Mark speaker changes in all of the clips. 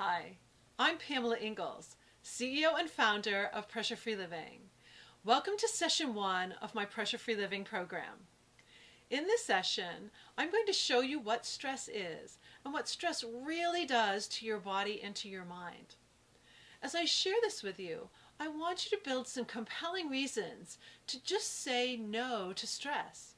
Speaker 1: Hi, I'm Elle Ingalls, CEO and founder of Pressure Free Living. Welcome to session 1 of my Pressure Free Living program. In this session, I'm going to show you what stress is and what stress really does to your body and to your mind. As I share this with you, I want you to build some compelling reasons to just say no to stress.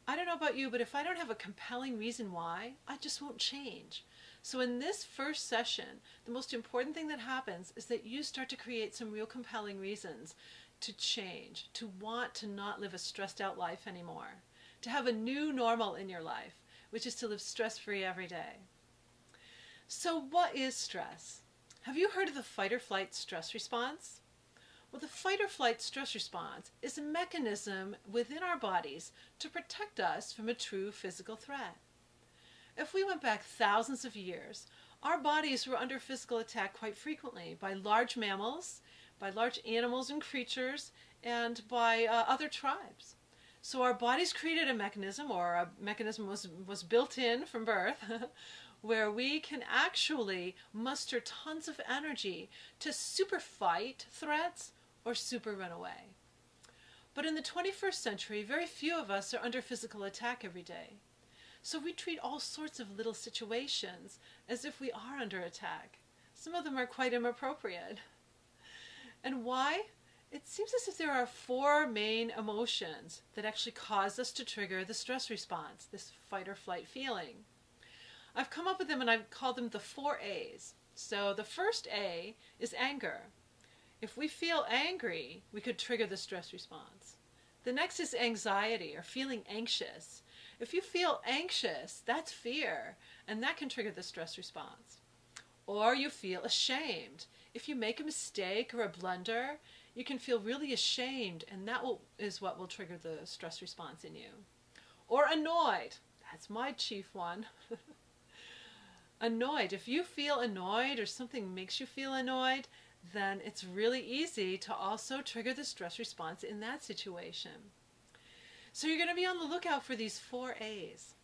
Speaker 1: I don't know about you, but if I don't have a compelling reason why, I just won't change. So in this first session, the most important thing that happens is that you start to create some real compelling reasons to change, to want to not live a stressed out life anymore, to have a new normal in your life, which is to live stress-free every day. So what is stress? Have you heard of the fight or flight stress response? Well, the fight or flight stress response is a mechanism within our bodies to protect us from a true physical threat. If we went back thousands of years, our bodies were under physical attack quite frequently by large mammals, by large animals and creatures, and by other tribes. So our bodies created a mechanism, or a mechanism was built in from birth, where we can actually muster tons of energy to super fight threats or super run away. But in the 21st century, very few of us are under physical attack every day. So we treat all sorts of little situations as if we are under attack. Some of them are quite inappropriate. And why? It seems as if there are 4 main emotions that actually cause us to trigger the stress response, this fight or flight feeling. I've come up with them and I've called them the 4 A's. So the first A is anger. If we feel angry, we could trigger the stress response. The next is anxiety, or feeling anxious. If you feel anxious, that's fear, and that can trigger the stress response. Or you feel ashamed. If you make a mistake or a blunder, you can feel really ashamed, and that is what will trigger the stress response in you. Or annoyed. That's my chief one. Annoyed. If you feel annoyed or something makes you feel annoyed, then it's really easy to also trigger the stress response in that situation. So you're going to be on the lookout for these 4 A's.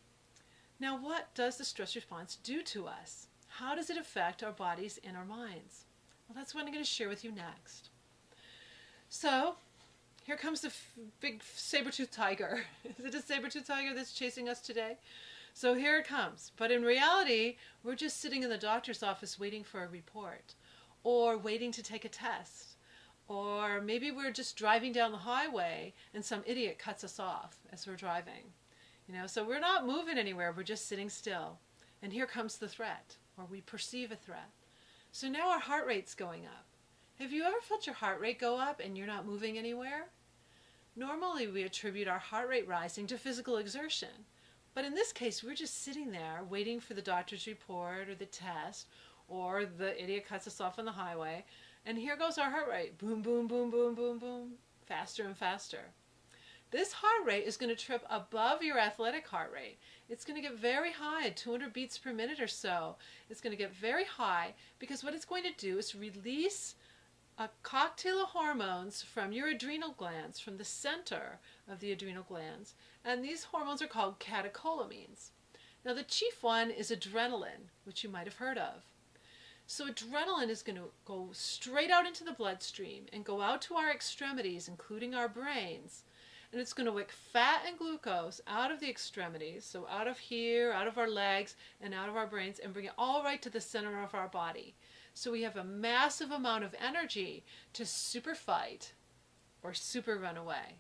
Speaker 1: Now, what does the stress response do to us? How does it affect our bodies and our minds? Well, that's what I'm going to share with you next. So, here comes the big saber-toothed tiger. Is it a saber-toothed tiger that's chasing us today? So here it comes. But in reality, we're just sitting in the doctor's office waiting for a report, or waiting to take a test. Or maybe we're just driving down the highway and some idiot cuts us off as we're driving. So we're not moving anywhere, we're just sitting still. And here comes the threat, or we perceive a threat. So now our heart rate's going up. Have you ever felt your heart rate go up and you're not moving anywhere? Normally we attribute our heart rate rising to physical exertion. But in this case, we're just sitting there waiting for the doctor's report or the test, or the idiot cuts us off on the highway. And here goes our heart rate. Boom, boom, boom, boom, boom, boom. Faster and faster. This heart rate is going to trip above your athletic heart rate. It's going to get very high, 200 beats per minute or so. It's going to get very high because what it's going to do is release a cocktail of hormones from your adrenal glands, from the center of the adrenal glands. And these hormones are called catecholamines. Now the chief one is adrenaline, which you might have heard of. So adrenaline is going to go straight out into the bloodstream and go out to our extremities, including our brains. And it's going to wick fat and glucose out of the extremities, so out of here, out of our legs, and out of our brains, and bring it all right to the center of our body. So we have a massive amount of energy to super fight or super run away.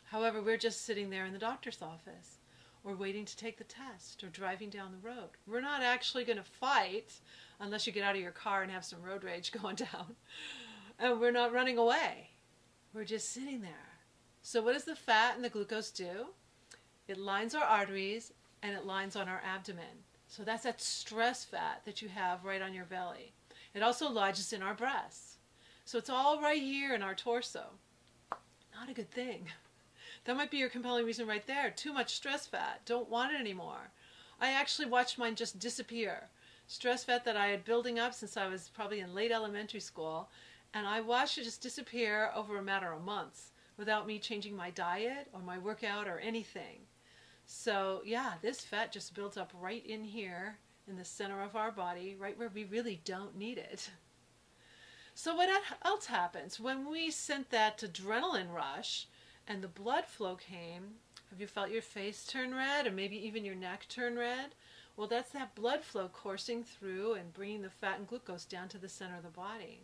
Speaker 1: However, we're just sitting there in the doctor's office, or waiting to take the test, or driving down the road. We're not actually going to fight unless you get out of your car and have some road rage going down. And we're not running away. We're just sitting there. So what does the fat and the glucose do? It lines our arteries and it lines on our abdomen. So that's that stress fat that you have right on your belly. It also lodges in our breasts. So it's all right here in our torso. Not a good thing. That might be your compelling reason right there. Too much stress fat. Don't want it anymore. I actually watched mine just disappear. Stress fat that I had building up since I was probably in late elementary school, and I watched it just disappear over a matter of months without me changing my diet or my workout or anything. So yeah, this fat just builds up right in here in the center of our body, right where we really don't need it. So what else happens? When we sent that adrenaline rush and the blood flow came, have you felt your face turn red or maybe even your neck turn red? Well, that's that blood flow coursing through and bringing the fat and glucose down to the center of the body.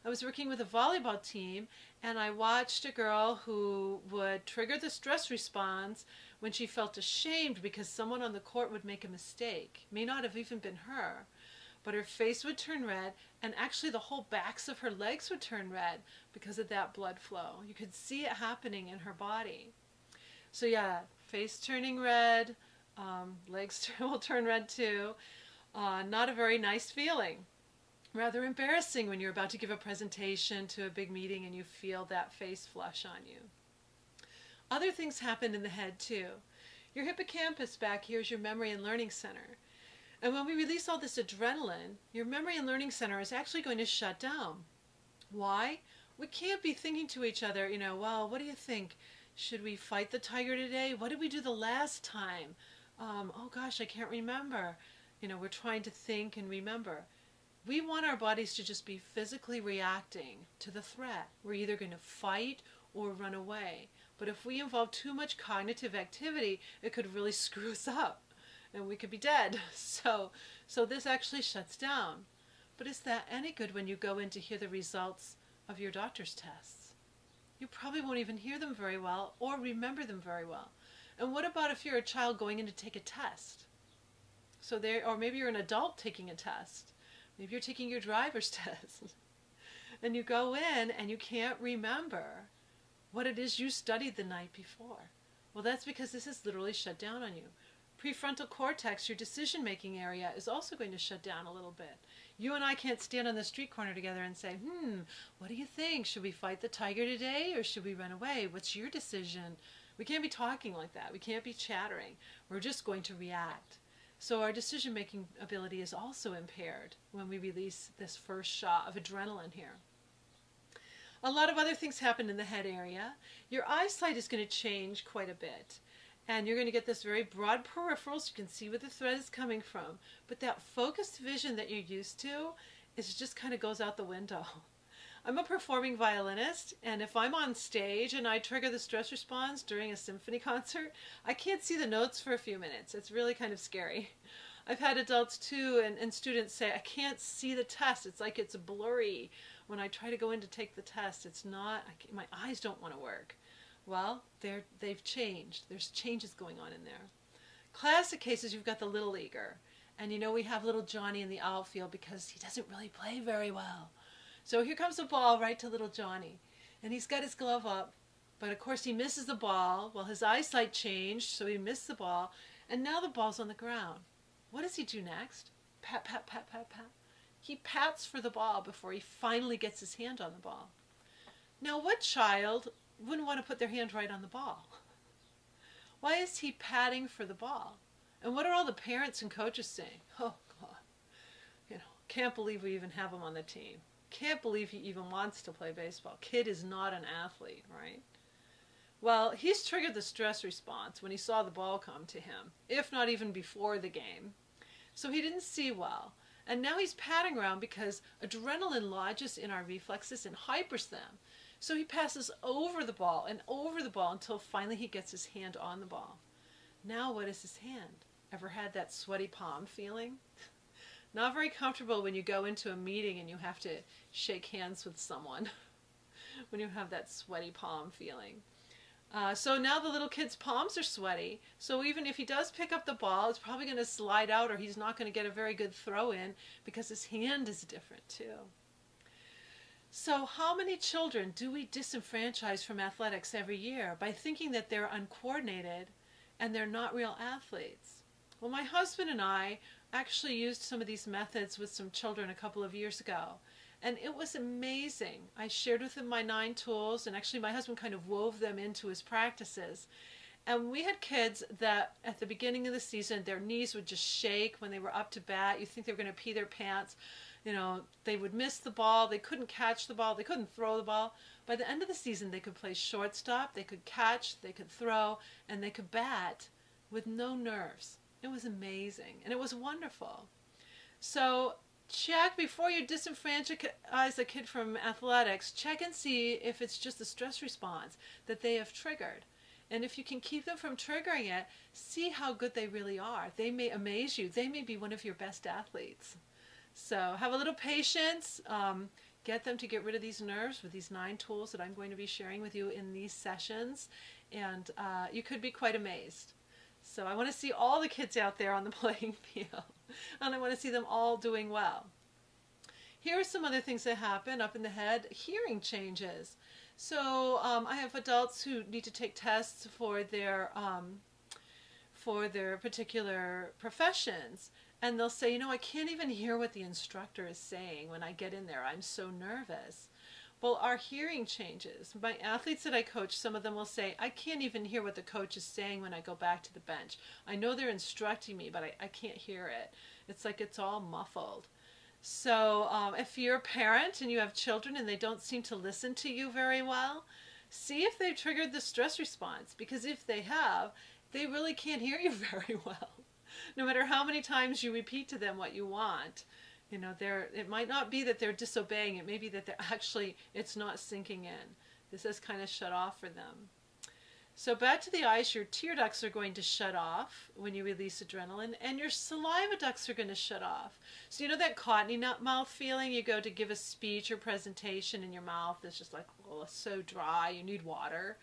Speaker 1: I was working with a volleyball team, and I watched a girl who would trigger the stress response when she felt ashamed because someone on the court would make a mistake. May not have even been her, but her face would turn red, and actually the whole backs of her legs would turn red because of that blood flow. You could see it happening in her body. So yeah, face turning red, legs will turn red too. Not a very nice feeling. Rather embarrassing when you're about to give a presentation to a big meeting and you feel that face flush on you. Other things happen in the head too. Your hippocampus back here is your memory and learning center. And when we release all this adrenaline, your memory and learning center is actually going to shut down. Why? We can't be thinking to each other, well, what do you think? Should we fight the tiger today? What did we do the last time? Oh gosh, I can't remember. We're trying to think and remember. We want our bodies to just be physically reacting to the threat. We're either going to fight or run away. But if we involve too much cognitive activity, it could really screw us up and we could be dead. So this actually shuts down. But is that any good when you go in to hear the results of your doctor's tests? You probably won't even hear them very well or remember them very well. And what about if you're a child going in to take a test? Or maybe you're an adult taking a test. Maybe you're taking your driver's test and you go in and you can't remember what it is you studied the night before. Well, that's because this is literally shut down on you. Prefrontal cortex, your decision-making area, is also going to shut down a little bit. You and I can't stand on the street corner together and say, what do you think? Should we fight the tiger today or should we run away? What's your decision? We can't be talking like that. We can't be chattering. We're just going to react. So our decision-making ability is also impaired when we release this first shot of adrenaline here. A lot of other things happen in the head area. Your eyesight is going to change quite a bit. And you're going to get this very broad peripheral so you can see where the thread is coming from. But that focused vision that you're used to just kind of goes out the window. I'm a performing violinist, and if I'm on stage and I trigger the stress response during a symphony concert, I can't see the notes for a few minutes. It's really kind of scary. I've had adults too and students say, I can't see the test. It's like it's blurry. When I try to go in to take the test, it's not, my eyes don't want to work. Well, they've changed. There's changes going on in there. Classic cases, you've got the little leaguer. And we have little Johnny in the outfield because he doesn't really play very well. So here comes the ball right to little Johnny. And he's got his glove up. But of course he misses the ball. Well, his eyesight changed, so he missed the ball. And now the ball's on the ground. What does he do next? Pat, pat, pat, pat, pat. He pats for the ball before he finally gets his hand on the ball. Now, what child wouldn't want to put their hand right on the ball? Why is he patting for the ball? And what are all the parents and coaches saying? Oh, God. Can't believe we even have him on the team. Can't believe he even wants to play baseball. Kid is not an athlete, right? Well, he's triggered the stress response when he saw the ball come to him, if not even before the game. So he didn't see well. And now he's patting around because adrenaline lodges in our reflexes and hypers them. So he passes over the ball and over the ball until finally he gets his hand on the ball. Now what is his hand? Ever had that sweaty palm feeling? Not very comfortable when you go into a meeting and you have to shake hands with someone when you have that sweaty palm feeling. So now the little kid's palms are sweaty, so even if he does pick up the ball, it's probably going to slide out or he's not going to get a very good throw in because his hand is different too. So how many children do we disenfranchise from athletics every year by thinking that they're uncoordinated and they're not real athletes? Well, my husband and I actually used some of these methods with some children a couple of years ago. And it was amazing. I shared with him my 9 tools, and actually my husband kind of wove them into his practices. And we had kids that at the beginning of the season, their knees would just shake when they were up to bat. You'd think they were going to pee their pants. They would miss the ball. They couldn't catch the ball. They couldn't throw the ball. By the end of the season, they could play shortstop. They could catch. They could throw. And they could bat with no nerves. It was amazing, and it was wonderful. So check before you disenfranchise a kid from athletics, check and see if it's just the stress response that they have triggered. And if you can keep them from triggering it, see how good they really are. They may amaze you. They may be one of your best athletes. So have a little patience. Get them to get rid of these nerves with these 9 tools that I'm going to be sharing with you in these sessions. And you could be quite amazed. So I want to see all the kids out there on the playing field. And I want to see them all doing well. Here are some other things that happen up in the head. Hearing changes. So I have adults who need to take tests for their particular professions. And they'll say, you know, I can't even hear what the instructor is saying when I get in there. I'm so nervous. Well, our hearing changes. My athletes that I coach, some of them will say, I can't even hear what the coach is saying when I go back to the bench. I know they're instructing me, but I can't hear it. It's like it's all muffled. So if you're a parent and you have children and they don't seem to listen to you very well, see if they've triggered the stress response. Because if they have, they really can't hear you very well. No matter how many times you repeat to them what you want, you know, it might not be that they're disobeying. It may be that it's not sinking in. This has kind of shut off for them. So back to the eyes, your tear ducts are going to shut off when you release adrenaline, and your saliva ducts are going to shut off. So you know that cottony mouth feeling? You go to give a speech or presentation and your mouth is just like, oh, it's so dry, you need water.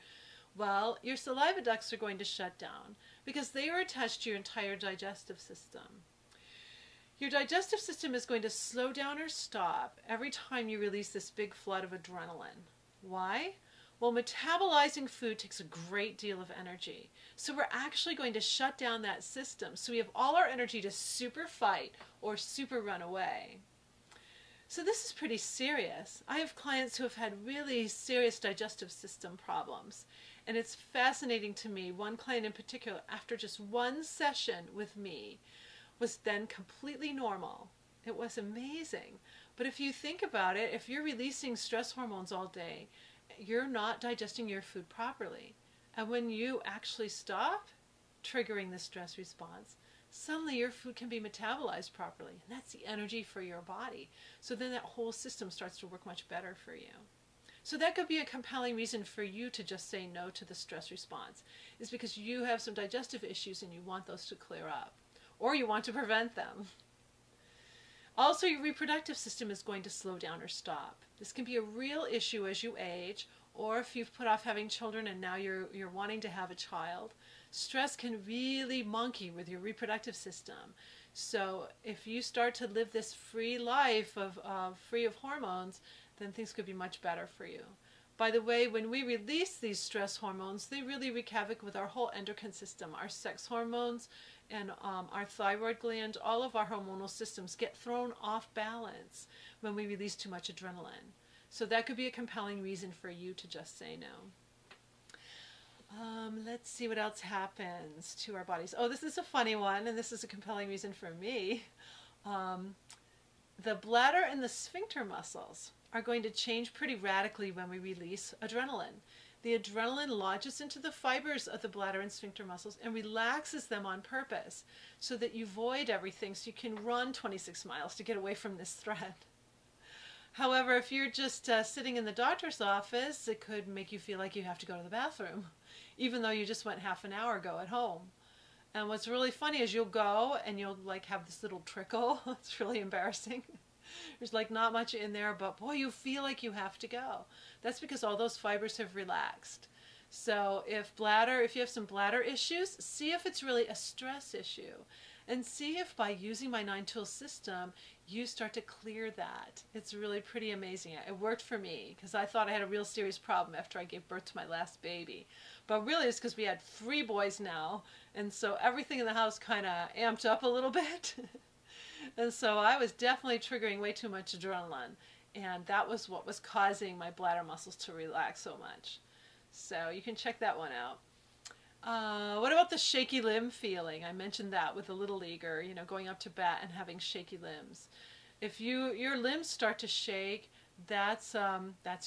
Speaker 1: Well, your saliva ducts are going to shut down because they are attached to your entire digestive system. Your digestive system is going to slow down or stop every time you release this big flood of adrenaline. Why? Well, metabolizing food takes a great deal of energy. So we're actually going to shut down that system. So we have all our energy to super fight or super run away. So this is pretty serious. I have clients who have had really serious digestive system problems. And it's fascinating to me. One client in particular, after just one session with me, was then completely normal. It was amazing. But if you think about it, if you're releasing stress hormones all day, you're not digesting your food properly. And when you actually stop triggering the stress response, suddenly your food can be metabolized properly. And that's the energy for your body. So then that whole system starts to work much better for you. So that could be a compelling reason for you to just say no to the stress response, is because you have some digestive issues and you want those to clear up, or you want to prevent them. Also, your reproductive system is going to slow down or stop. This can be a real issue as you age, or if you've put off having children and now you're wanting to have a child. Stress can really monkey with your reproductive system. So if you start to live this free life free of hormones, then things could be much better for you. By the way, when we release these stress hormones, they really wreak havoc with our whole endocrine system. Our sex hormones and our thyroid gland, all of our hormonal systems get thrown off balance when we release too much adrenaline. So that could be a compelling reason for you to just say no. Let's see what else happens to our bodies. Oh, this is a funny one, and this is a compelling reason for me. The bladder and the sphincter muscles are going to change pretty radically when we release adrenaline. The adrenaline lodges into the fibers of the bladder and sphincter muscles and relaxes them on purpose so that you void everything so you can run 26 miles to get away from this threat. However, if you're just sitting in the doctor's office, it could make you feel like you have to go to the bathroom, even though you just went half an hour ago at home. And what's really funny is you'll go and you'll like have this little trickle. It's really embarrassing. There's like not much in there, but boy, you feel like you have to go. That's because all those fibers have relaxed. So if you have some bladder issues, see if it's really a stress issue. And see if by using my 9-tool system, you start to clear that. It's really pretty amazing. It worked for me because I thought I had a real serious problem after I gave birth to my last baby. But really it's because we had 3 boys now. And so everything in the house kind of amped up a little bit. And so I was definitely triggering way too much adrenaline. And that was what was causing my bladder muscles to relax so much. So you can check that one out. What about the shaky limb feeling? I mentioned that with a little leaguer, you know, going up to bat and having shaky limbs. If your limbs start to shake, that's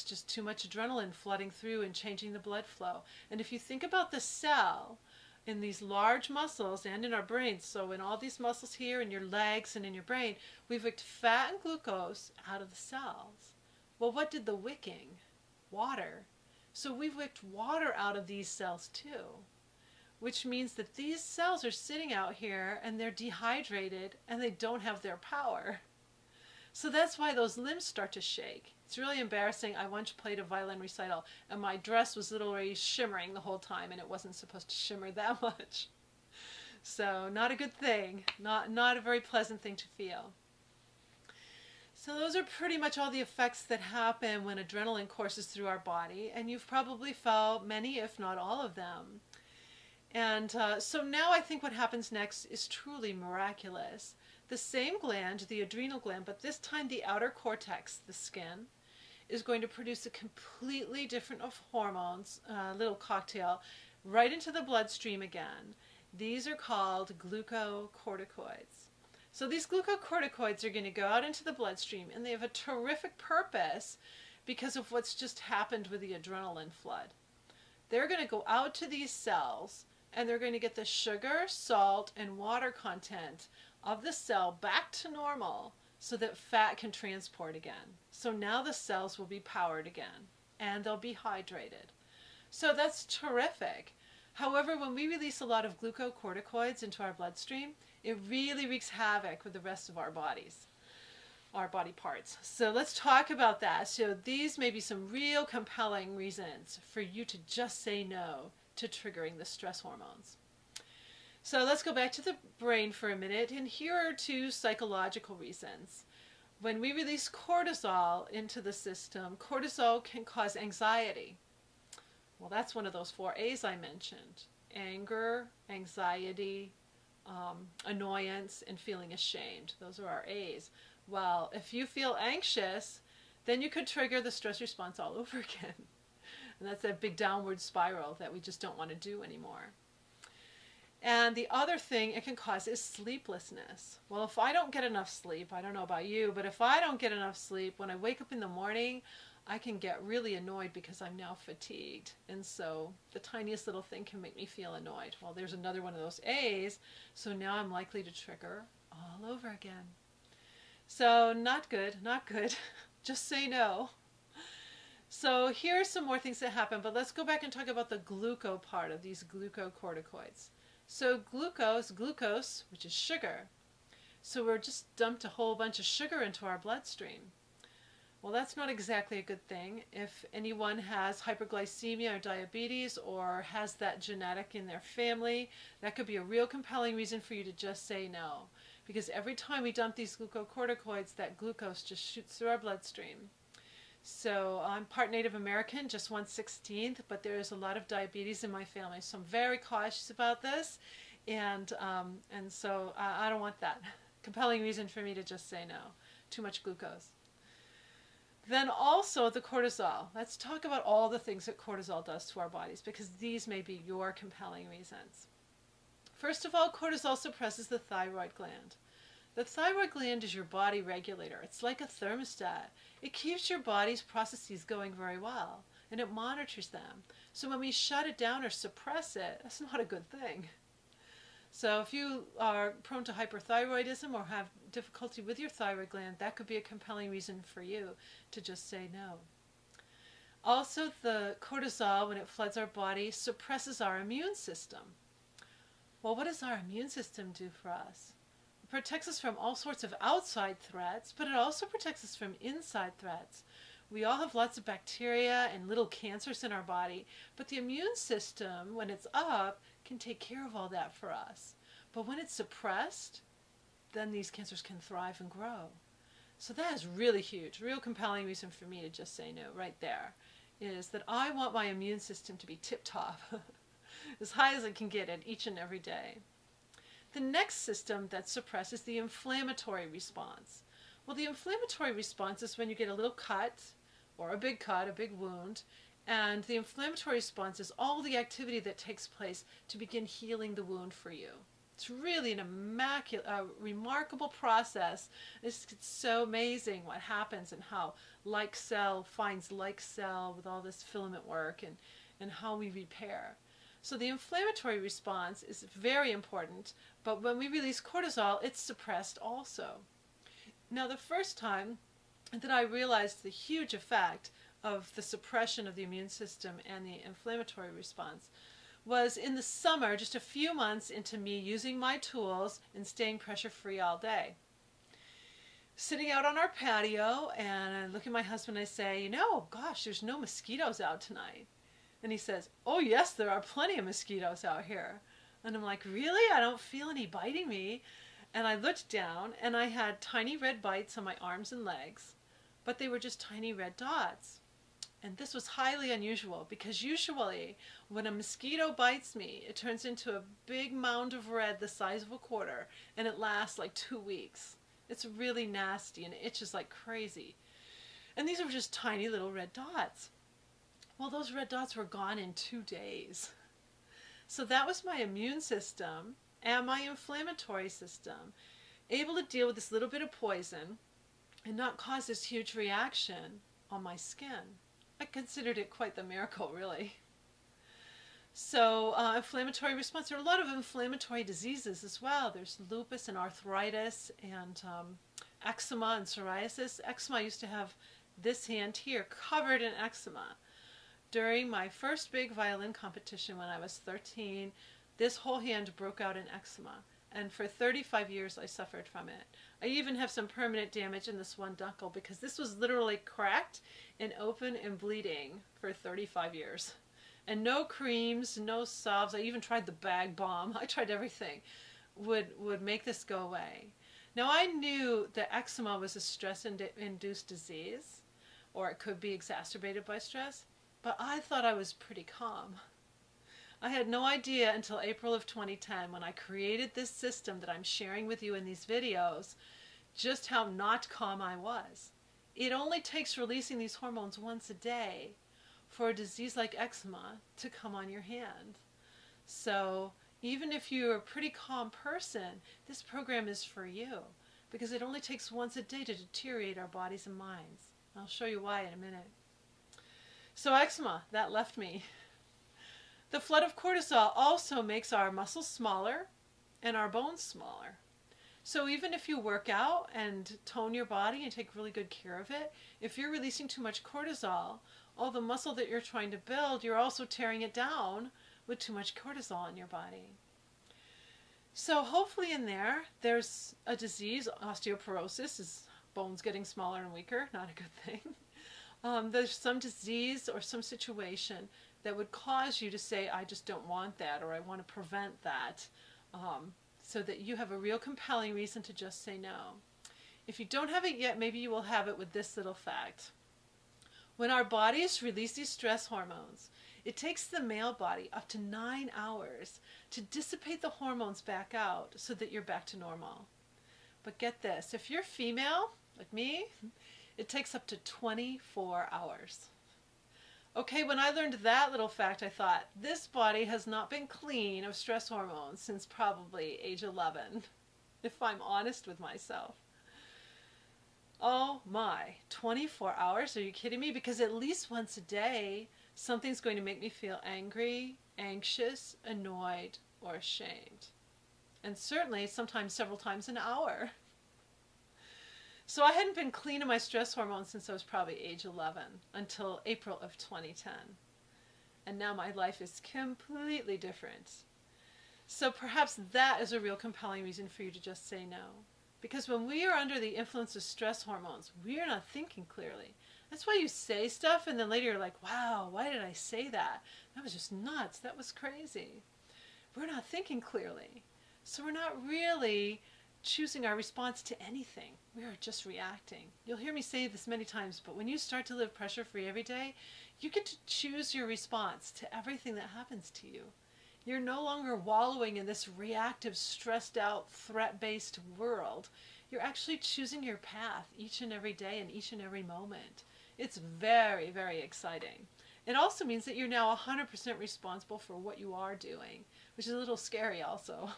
Speaker 1: just too much adrenaline flooding through and changing the blood flow. And if you think about the cell, in these large muscles and in our brains. So in all these muscles here, in your legs and in your brain, we've wicked fat and glucose out of the cells. Well, what did the wicking? Water. So we've wicked water out of these cells too, which means that these cells are sitting out here and they're dehydrated and they don't have their power. So that's why those limbs start to shake. It's really embarrassing. I once played a violin recital and my dress was literally shimmering the whole time, and it wasn't supposed to shimmer that much. So not a good thing, not a very pleasant thing to feel. So those are pretty much all the effects that happen when adrenaline courses through our body, and you've probably felt many, if not all of them. And so now I think what happens next is truly miraculous. The same gland, the adrenal gland, but this time the outer cortex, the skin, is going to produce a completely different of hormones, little cocktail, right into the bloodstream again. These are called glucocorticoids. So these glucocorticoids are going to go out into the bloodstream, and they have a terrific purpose because of what's just happened with the adrenaline flood. They're going to go out to these cells, and they're going to get the sugar, salt, and water content of the cell back to normal so that fat can transport again. So now the cells will be powered again, and they'll be hydrated. So that's terrific. However, when we release a lot of glucocorticoids into our bloodstream, it really wreaks havoc with the rest of our bodies, our body parts. So let's talk about that. So these may be some real compelling reasons for you to just say no to triggering the stress hormones. So let's go back to the brain for a minute, and here are two psychological reasons. When we release cortisol into the system, cortisol can cause anxiety. Well, that's one of those 4 A's I mentioned: anger, anxiety, annoyance, and feeling ashamed. Those are our A's. Well, if you feel anxious, then you could trigger the stress response all over again. And that's that big downward spiral that we just don't want to do anymore. And the other thing it can cause is sleeplessness. Well, if I don't get enough sleep, I don't know about you, but if I don't get enough sleep, when I wake up in the morning, I can get really annoyed because I'm now fatigued. And so the tiniest little thing can make me feel annoyed. Well, there's another one of those A's, so now I'm likely to trigger all over again. So not good, not good. Just say no. So here are some more things that happen, but let's go back and talk about the gluco part of these glucocorticoids. So glucose, which is sugar. So we're just dumped a whole bunch of sugar into our bloodstream. Well, that's not exactly a good thing. If anyone has hyperglycemia or diabetes or has that genetic in their family, that could be a real compelling reason for you to just say no. Because every time we dump these glucocorticoids, that glucose just shoots through our bloodstream. So I'm part Native American, just 1/16, but there's a lot of diabetes in my family, so I'm very cautious about this, and so I don't want that. Compelling reason for me to just say no. Too much glucose. Then also the cortisol. Let's talk about all the things that cortisol does to our bodies, because these may be your compelling reasons. First of all, cortisol suppresses the thyroid gland. The thyroid gland is your body regulator. It's like a thermostat. It keeps your body's processes going very well, and it monitors them. So when we shut it down or suppress it, that's not a good thing. So if you are prone to hyperthyroidism or have difficulty with your thyroid gland, that could be a compelling reason for you to just say no. Also, the cortisol, when it floods our body, suppresses our immune system. Well, what does our immune system do for us? Protects us from all sorts of outside threats, but it also protects us from inside threats. We all have lots of bacteria and little cancers in our body, but the immune system, when it's up, can take care of all that for us. But when it's suppressed, then these cancers can thrive and grow. So that is really huge, real compelling reason for me to just say no right there, is that I want my immune system to be tip-top, as high as it can get it each and every day. The next system that suppresses the inflammatory response. Well, the inflammatory response is when you get a little cut, or a big wound, and the inflammatory response is all the activity that takes place to begin healing the wound for you. It's really an remarkable process. It's so amazing what happens and how like cell finds like cell with all this filament work and how we repair. So the inflammatory response is very important, but when we release cortisol, it's suppressed also. Now, the first time that I realized the huge effect of the suppression of the immune system and the inflammatory response was in the summer, just a few months into me using my tools and staying pressure-free all day. Sitting out on our patio, and I look at my husband and I say, gosh, there's no mosquitoes out tonight. And he says, oh yes, there are plenty of mosquitoes out here. And I'm like, really? I don't feel any biting me. And I looked down and I had tiny red bites on my arms and legs, but they were just tiny red dots. And this was highly unusual because usually when a mosquito bites me, it turns into a big mound of red the size of a quarter, and it lasts like 2 weeks. It's really nasty and it itches like crazy. And these were just tiny little red dots. Well, those red dots were gone in 2 days. So that was my immune system and my inflammatory system able to deal with this little bit of poison and not cause this huge reaction on my skin. I considered it quite the miracle, really. So inflammatory response, there are a lot of inflammatory diseases as well. There's lupus and arthritis and eczema and psoriasis. Eczema, I used to have this hand here covered in eczema. During my first big violin competition when I was 13, this whole hand broke out in eczema. And for 35 years I suffered from it. I even have some permanent damage in this one knuckle because this was literally cracked and open and bleeding for 35 years. And no creams, no salves, I even tried the bag balm, I tried everything, would make this go away. Now I knew that eczema was a stress-induced disease, or it could be exacerbated by stress, but I thought I was pretty calm. I had no idea until April of 2010 when I created this system that I'm sharing with you in these videos just how not calm I was. It only takes releasing these hormones once a day for a disease like eczema to come on your hand. So even if you're a pretty calm person, this program is for you because it only takes once a day to deteriorate our bodies and minds. I'll show you why in a minute. So eczema, that left me. The flood of cortisol also makes our muscles smaller and our bones smaller. So even if you work out and tone your body and take really good care of it, if you're releasing too much cortisol, all the muscle that you're trying to build, you're also tearing it down with too much cortisol in your body. So hopefully in there's a disease, osteoporosis, is bones getting smaller and weaker, not a good thing. There's some disease or some situation that would cause you to say, I just don't want that, or I want to prevent that, so that you have a real compelling reason to just say no. If you don't have it yet, maybe you will have it with this little fact. When our bodies release these stress hormones, it takes the male body up to 9 hours to dissipate the hormones back out so that you're back to normal. But get this, if you're female, like me, it takes up to 24 hours. Okay, when I learned that little fact, I thought, this body has not been clean of stress hormones since probably age 11, if I'm honest with myself. Oh my, 24 hours? Are you kidding me? Because at least once a day, something's going to make me feel angry, anxious, annoyed, or ashamed. And certainly, sometimes several times an hour. So I hadn't been clean of my stress hormones since I was probably age 11 until April of 2010. And now my life is completely different. So perhaps that is a real compelling reason for you to just say no. Because when we are under the influence of stress hormones, we are not thinking clearly. That's why you say stuff and then later you're like, wow, why did I say that? That was just nuts. That was crazy. We're not thinking clearly. So we're not really choosing our response to anything. We are just reacting. You'll hear me say this many times, but when you start to live pressure-free every day, you get to choose your response to everything that happens to you. You're no longer wallowing in this reactive, stressed out, threat-based world. You're actually choosing your path each and every day and each and every moment. It's very, very exciting. It also means that you're now 100% responsible for what you are doing, which is a little scary also.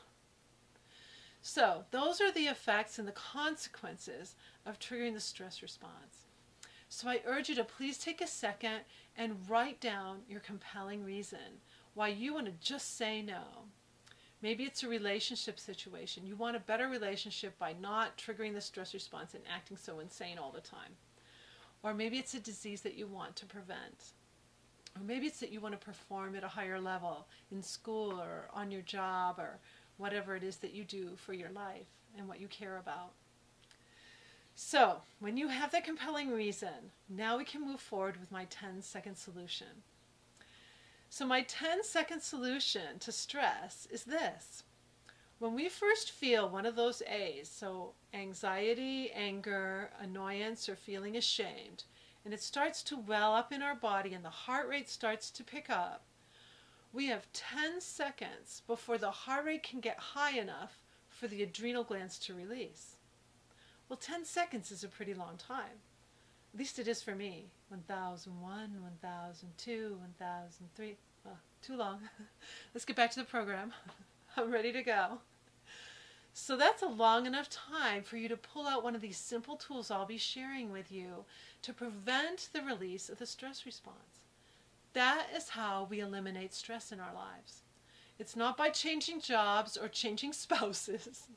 Speaker 1: So those are the effects and the consequences of triggering the stress response. So I urge you to please take a second and write down your compelling reason. why you want to just say no. Maybe it's a relationship situation. You want a better relationship by not triggering the stress response and acting so insane all the time. Or maybe it's a disease that you want to prevent. Or maybe it's that you want to perform at a higher level in school or on your job or whatever it is that you do for your life and what you care about. So, when you have that compelling reason, now we can move forward with my 10-second solution. So my 10-second solution to stress is this. When we first feel one of those A's, so anxiety, anger, annoyance, or feeling ashamed, and it starts to well up in our body and the heart rate starts to pick up, we have 10 seconds before the heart rate can get high enough for the adrenal glands to release. Well, 10 seconds is a pretty long time. At least it is for me. 1001, 1002, 1003. Oh, too long. Let's get back to the program. I'm ready to go. So that's a long enough time for you to pull out one of these simple tools I'll be sharing with you to prevent the release of the stress response. That is how we eliminate stress in our lives. It's not by changing jobs or changing spouses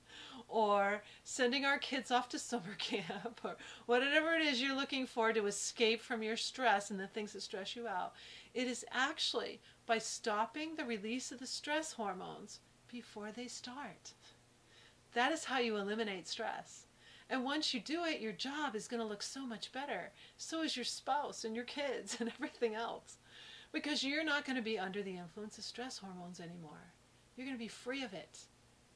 Speaker 1: or sending our kids off to summer camp or whatever it is you're looking for to escape from your stress and the things that stress you out. It is actually by stopping the release of the stress hormones before they start. That is how you eliminate stress. And once you do it, your job is going to look so much better. So is your spouse and your kids and everything else. Because you're not going to be under the influence of stress hormones anymore. You're going to be free of it.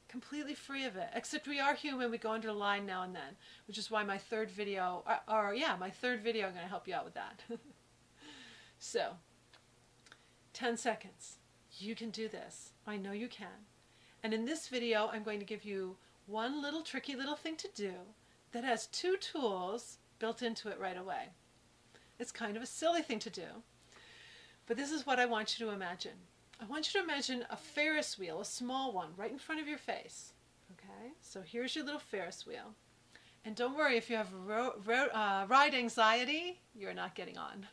Speaker 1: Completely free of it. Except we are human. We go under the line now and then. Which is why my third video, my third video, I'm going to help you out with that. So, 10 seconds. You can do this. I know you can. And in this video, I'm going to give you one little tricky little thing to do that has 2 tools built into it right away. It's kind of a silly thing to do, but this is what I want you to imagine. I want you to imagine a Ferris wheel, a small one, right in front of your face. Okay, so here's your little Ferris wheel. And don't worry, if you have ride anxiety, you're not getting on.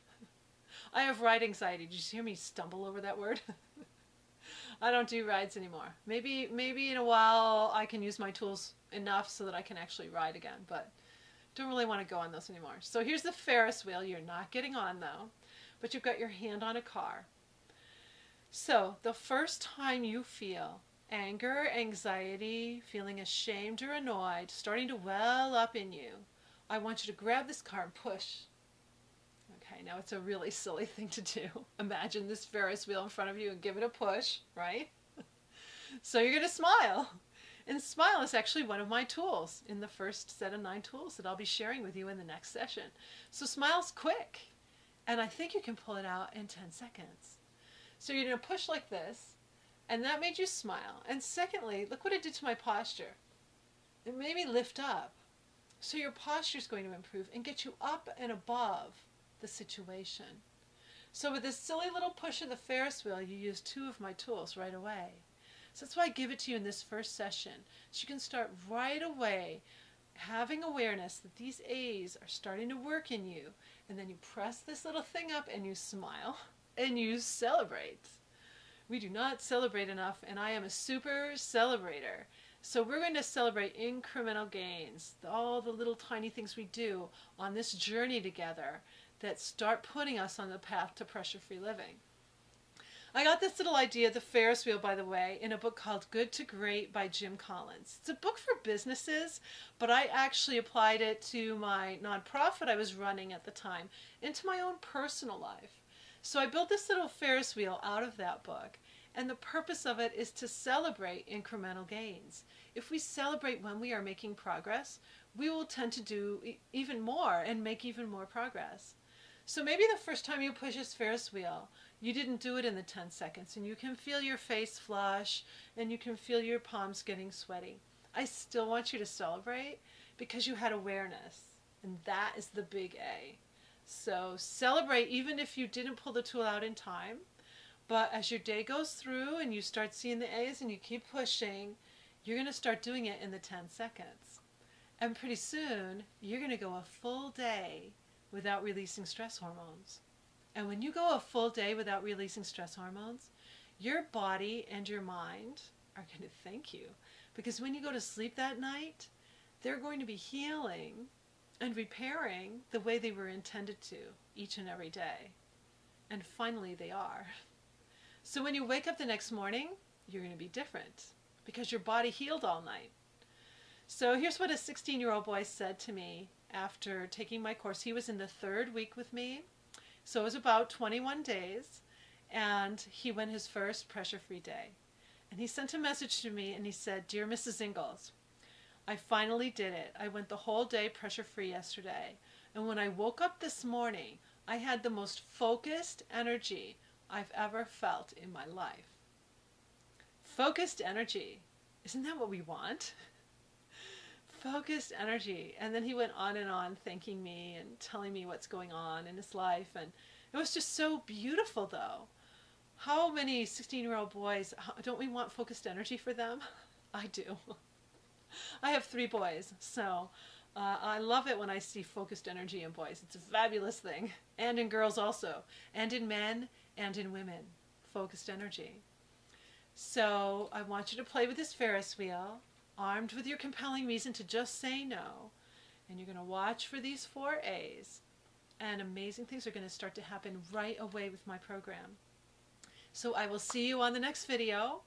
Speaker 1: I have ride anxiety. Did you hear me stumble over that word? I don't do rides anymore. Maybe in a while I can use my tools enough so that I can actually ride again, but don't really want to go on those anymore. So here's the Ferris wheel. You're not getting on though, but you've got your hand on a car. So the first time you feel anger, anxiety, feeling ashamed or annoyed starting to well up in you, I want you to grab this car and push. Okay, now it's a really silly thing to do. Imagine this Ferris wheel in front of you and give it a push, right? So you're going to smile. And smile is actually one of my tools in the first set of 9 tools that I'll be sharing with you in the next session. So smile's quick. And I think you can pull it out in 10 seconds. So you're going to push like this, and that made you smile. And secondly, look what it did to my posture. It made me lift up. So your posture is going to improve and get you up and above the situation. So with this silly little push of the Ferris wheel, you use 2 of my tools right away. So that's why I give it to you in this first session. So you can start right away having awareness that these A's are starting to work in you. And then you press this little thing up and you smile and you celebrate. We do not celebrate enough, and I am a super celebrator. So we're going to celebrate incremental gains, all the little tiny things we do on this journey together that start putting us on the path to pressure-free living. I got this little idea, the Ferris wheel, by the way, in a book called Good to Great by Jim Collins. It's a book for businesses, but I actually applied it to my nonprofit I was running at the time, into my own personal life. So I built this little Ferris wheel out of that book, and the purpose of it is to celebrate incremental gains. If we celebrate when we are making progress, we will tend to do even more and make even more progress. So maybe the first time you push this Ferris wheel, you didn't do it in the 10 seconds, and you can feel your face flush, and you can feel your palms getting sweaty. I still want you to celebrate because you had awareness, and that is the big A. So celebrate even if you didn't pull the tool out in time, but as your day goes through and you start seeing the A's and you keep pushing, you're going to start doing it in the 10 seconds. And pretty soon, you're going to go a full day without releasing stress hormones. And when you go a full day without releasing stress hormones, your body and your mind are going to thank you, because when you go to sleep that night, they're going to be healing and repairing the way they were intended to each and every day. And finally they are. So when you wake up the next morning, you're going to be different because your body healed all night. So here's what a 16-year-old boy said to me after taking my course. He was in the 3rd week with me, so it was about 21 days, and he went his first pressure-free day. And he sent a message to me and he said, "Dear Mrs. Ingalls, I finally did it. I went the whole day pressure-free yesterday. And when I woke up this morning, I had the most focused energy I've ever felt in my life." Focused energy. Isn't that what we want? Focused energy. And then he went on thanking me and telling me what's going on in his life. And it was just so beautiful, though. How many 16-year-old boys, don't we want focused energy for them? I do. I have 3 boys, so I love it when I see focused energy in boys. It's a fabulous thing. And in girls also. And in men and in women. Focused energy. So I want you to play with this Ferris wheel, armed with your compelling reason to just say no. And you're going to watch for these 4 A's. And amazing things are going to start to happen right away with my program. So I will see you on the next video.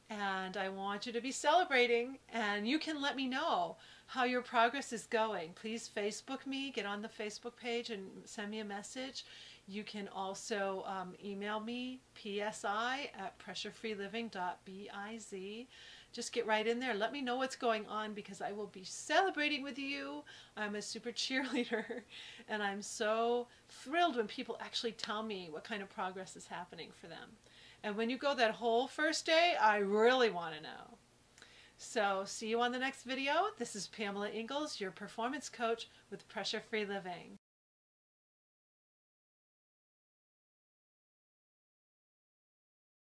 Speaker 1: And I want you to be celebrating, and you can let me know how your progress is going. Please Facebook me, get on the Facebook page and send me a message. You can also email me, psi@pressurefreeliving.biz. Just get right in there. Let me know what's going on, because I will be celebrating with you. I'm a super cheerleader, and I'm so thrilled when people actually tell me what kind of progress is happening for them. And when you go that whole first day, I really want to know. So see you on the next video. This is Pamela Ingalls, your performance coach with Pressure Free Living.